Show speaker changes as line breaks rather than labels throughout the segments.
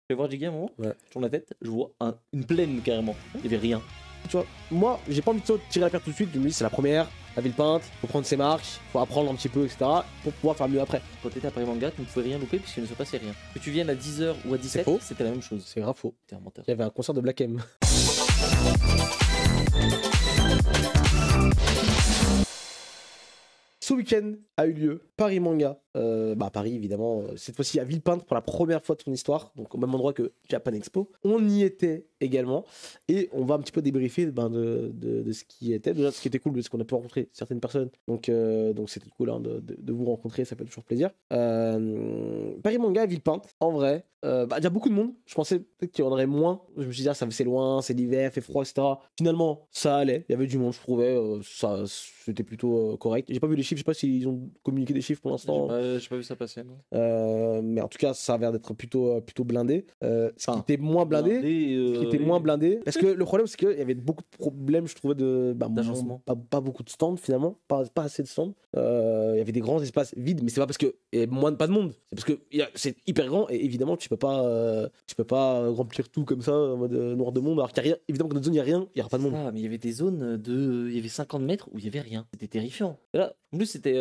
Je vais voir Jiggy à un moment,
Ouais.
je tourne la tête, je vois une plaine carrément. Il y avait rien.
Tu vois, moi, j'ai pas envie de tirer la pierre tout de suite. Je me dis, c'est la première, la ville peinte, faut prendre ses marques, faut apprendre un petit peu, etc. pour pouvoir faire mieux après.
Quand t'étais à Paris Manga, tu ne pouvais rien louper puisqu'il ne se passait rien. Que tu viennes à 10h ou à 17h,
faux.
c'était la même chose.
C'est grave faux.
T'es un menteur.
Il y avait un concert de Black M. Ce week-end a eu lieu Paris Manga. Paris évidemment, cette fois-ci à Villepinte pour la première fois de son histoire, donc au même endroit que Japan Expo. On y était également et on va un petit peu débriefer de ce qui était. Déjà, ce qui était cool, parce qu'on a pu rencontrer certaines personnes, donc c'était cool hein, de vous rencontrer, ça fait toujours plaisir. Paris Manga à Villepinte, en vrai, il y a beaucoup de monde. Je pensais peut-être qu'il y en aurait moins. Je me suis dit, c'est loin, c'est l'hiver, fait froid, etc. Finalement, ça allait. Il y avait du monde, je trouvais. Ça, c'était plutôt correct. J'ai pas vu les chiffres, je sais pas s'ils ont communiqué des chiffres pour l'instant.
J'ai pas vu ça passer. Non.
Mais en tout cas, ça a l'air d'être plutôt blindé. Ce qui était moins blindé. Qui était moins blindé. Parce que le problème, c'est qu'il y avait beaucoup de problèmes, je trouvais,
d'agencement.
Pas beaucoup de stands finalement, pas assez de stands. Il y avait des grands espaces vides, mais c'est pas parce qu'il y a pas de monde. C'est parce que c'est hyper grand et évidemment, tu peux pas remplir tout comme ça en mode noir de monde. Alors qu'il y a rien. Évidemment que dans notre zone, il y a rien, il y aura pas de monde.
Ah, mais il y avait des zones il y avait 50 mètres où il y avait rien. C'était terrifiant. Et là, en plus, c'était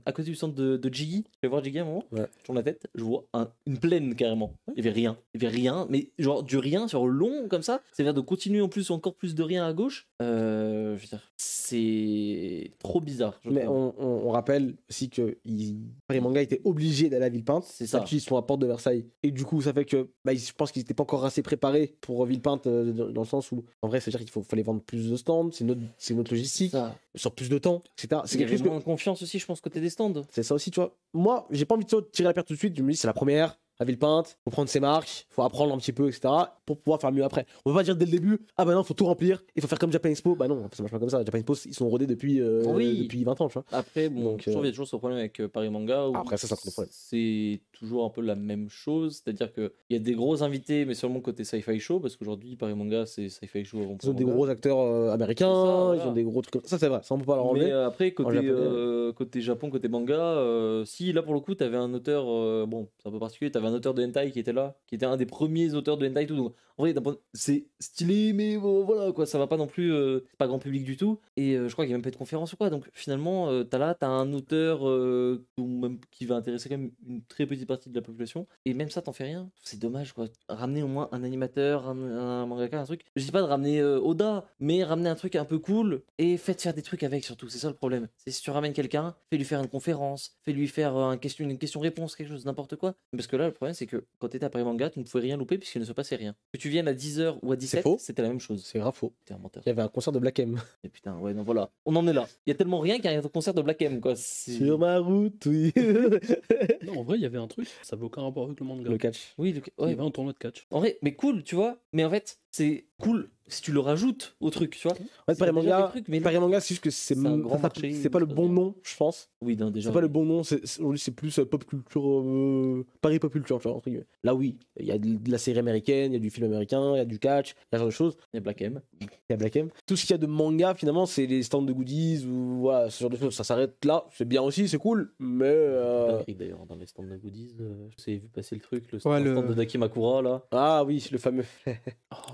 à côté du centre de Jiggy. Je vais voir Jiggy à un moment.
Ouais.
Je tourne la tête, je vois une plaine carrément. Il y avait rien. Il y avait rien, mais genre du rien sur long comme ça. C'est-à-dire de continuer en plus encore plus de rien à gauche. Je veux dire, c'est trop bizarre.
Mais on rappelle aussi que Paris Manga était obligé d'aller à Villepinte.
C'est ça.
Ils sont à la porte de Versailles. Et du coup, ça fait que je pense qu'ils n'étaient pas encore assez préparés pour Villepinte dans le sens où, en vrai, c'est-à-dire qu'il fallait vendre plus de stands, c'est notre logistique, sur plus de temps, etc.
C'est quelque chose moins de confiance aussi, je pense, côté des stands.
C'est ça aussi, tu vois. Moi, j'ai pas envie de tirer la pierre tout de suite. Je me dis, c'est la première. À Villepinte, faut prendre ses marques, faut apprendre un petit peu, etc. pour pouvoir faire mieux après. On peut pas dire dès le début, ah bah non, faut tout remplir, il faut faire comme Japan Expo. Bah non, ça marche pas comme ça. Japan Expo, ils sont rodés depuis 20 ans, tu vois.
Après, bon, il y a toujours ce problème avec Paris Manga.
Après, ça, c'est un autre problème.
C'est toujours un peu la même chose, c'est-à-dire qu'il y a des gros invités, mais seulement côté Sci-Fi Show, parce qu'aujourd'hui, Paris Manga, c'est Sci-Fi Show avant.
Ils ont des gros acteurs américains, voilà. Ils ont des gros trucs comme ça, c'est vrai, ça on peut pas leur enlever.
Mais après, côté Japon, côté manga, si là pour le coup, t'avais un auteur, bon, c'est un peu particulier, t'avais un auteur de hentai qui était là, qui était un des premiers auteurs de hentai, tout. Donc, en vrai, c'est stylé, mais voilà, quoi, ça va pas non plus, c'est pas grand public du tout. Et je crois qu'il y a même pas de conférence ou quoi. Donc finalement, t'as un auteur qui va intéresser quand même une très petite partie de la population. Et même ça, t'en fais rien. C'est dommage, quoi. Ramener au moins un animateur, un mangaka, un truc. Je dis pas de ramener Oda, mais ramener un truc un peu cool et faites faire des trucs avec surtout. C'est ça le problème. C'est si tu ramènes quelqu'un, fais-lui faire une conférence, fais-lui faire une question-réponse, quelque chose, n'importe quoi. Parce que là, le problème, c'est que quand t'étais à Paris Manga, tu ne pouvais rien louper puisqu'il ne se passait rien. Que tu viennes à 10h ou à 17h, c'était la même chose.
C'est grave faux.
T'es un menteur.
Il y avait un concert de Black M.
Et putain, ouais, non, voilà. On en est là. Il y a tellement rien qu'il y a un concert de Black M, quoi.
Sur ma route, oui.
Non, en vrai, il y avait un truc, ça avait aucun rapport avec le manga.
Le catch.
Oui,
Il y avait un tournoi de catch.
En vrai, mais cool, tu vois. Mais en fait, c'est cool si tu le rajoutes au truc, tu vois.
En fait, Paris Manga, c'est juste que c'est pas le bon nom, je pense.
Oui, non, déjà.
C'est pas le bon nom, aujourd'hui c'est plus pop culture, Paris pop culture, tu vois. Là, oui, il y a de la série américaine, il y a du film américain, il y a du catch, il y a ce genre de choses.
Il y a Black M.
Il y a Black M. Tout ce qu'il y a de manga, finalement, c'est les stands de goodies ou voilà, ce genre de choses. Ça s'arrête là, c'est bien aussi, c'est cool, mais.
D'ailleurs, dans les stands de goodies, j'ai vu passer le truc, le
Ouais,
stand de Dakimakura, là.
Ah oui, le fameux.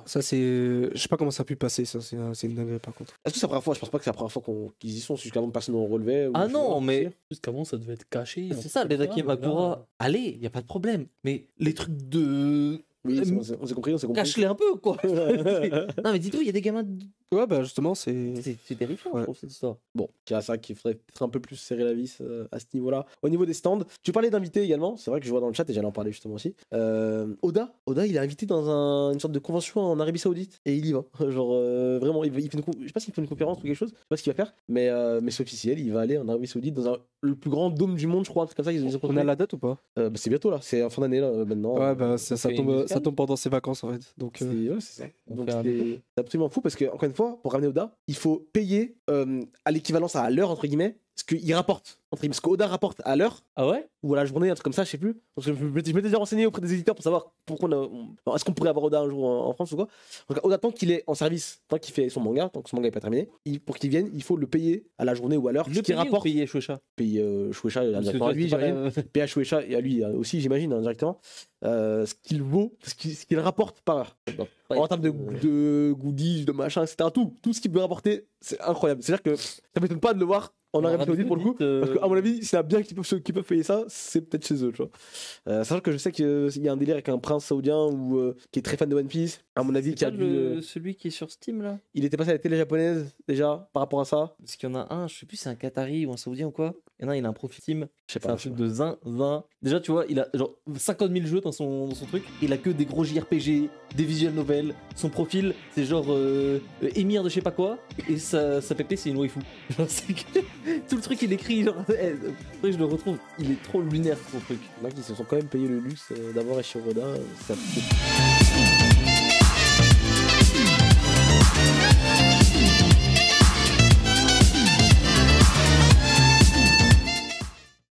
Ça, c'est. Je sais pas comment ça a pu passer, ça, c'est une dinguerie par contre.
Est-ce que c'est la première fois? Je pense pas que c'est la première fois qu'ils y sont, jusqu'à personne n'en relevait.
Ah non, mais.
Jusqu'avant, ça devait être caché.
C'est ça, les Dakimakura. Allez, y a pas de problème. Mais les trucs de.
Oui, on s'est compris.
Cache-les un peu, quoi. Non, mais dis-toi, il y a des gamins.
Ouais, bah justement, c'est
terrifiant, je trouve, cette histoire.
Bon, c'est ça qu'il faudrait peut-être un peu plus serrer la vis à ce niveau-là. Au niveau des stands, tu parlais d'invités également, c'est vrai que je vois dans le chat et j'allais en parler justement aussi. Oda, il est invité dans une sorte de convention en Arabie Saoudite et il y va. Genre, vraiment, il fait je sais pas s'il fait une conférence ou quelque chose, je sais pas ce qu'il va faire, mais c'est officiel, il va aller en Arabie Saoudite dans le plus grand dôme du monde, je crois, un truc comme ça.
On a la date ou pas?
C'est bientôt là, c'est en fin d'année là maintenant.
Ouais, bah ça tombe pendant ses vacances en fait. Donc,
ouais, c'est ça. Donc c'est absolument fou parce que, encore une fois, pour ramener Oda, il faut payer à l'équivalence à l'heure, entre guillemets, ce qu'il rapporte. Ce qu'Oda rapporte à l'heure,
Ah ouais?
ou à la journée, un truc comme ça, je sais plus. Parce que je m'étais déjà renseigné auprès des éditeurs pour savoir pourquoi est-ce qu'on pourrait avoir Oda un jour en France ou quoi. Donc Oda, tant qu'il est en service, tant qu'il fait son manga, tant que son manga n'est pas terminé, pour qu'il vienne, il faut le payer à la journée ou à l'heure. Ce qui rapporte.
Payer Shueisha.
Payer Shueisha directement à lui, j'imagine. Payer à Shueisha et à lui aussi, j'imagine, directement. Ce qu'il vaut, ce qu'il rapporte par heure. En termes de goodies, de machin, etc. Tout ce qu'il peut rapporter, c'est incroyable. C'est-à-dire que ça m'étonne pas de le voir en Arabie Saoudite pour le coup. Parce qu'à mon avis, s'il y en a bien qui peuvent payer ça, c'est peut-être chez eux, tu vois. Sachant que je sais qu'il y a un délire avec un prince saoudien qui est très fan de One Piece. À mon avis, qui a dû.
Celui qui est sur Steam là?
Il était passé à la télé japonaise déjà par rapport à ça.
Parce qu'il y en a un, je sais plus si c'est un Qatari ou un Saoudien ou quoi. Il y en a un, il a un profil Steam.
Je sais
C'est
pas.
un truc de zinzin. Déjà, tu vois, il a genre 50 000 jeux dans son truc. Il a que des gros JRPG, des visual novels. Son profil, c'est genre émir de je sais pas quoi. Et sa PP, c'est une waifu. Genre, c'est que tout le truc, il écrit. Genre, je le retrouve. Il est trop lunaire, son truc.
Donc, ils se sont quand même payé le luxe d'avoir Eshiroda. Ça...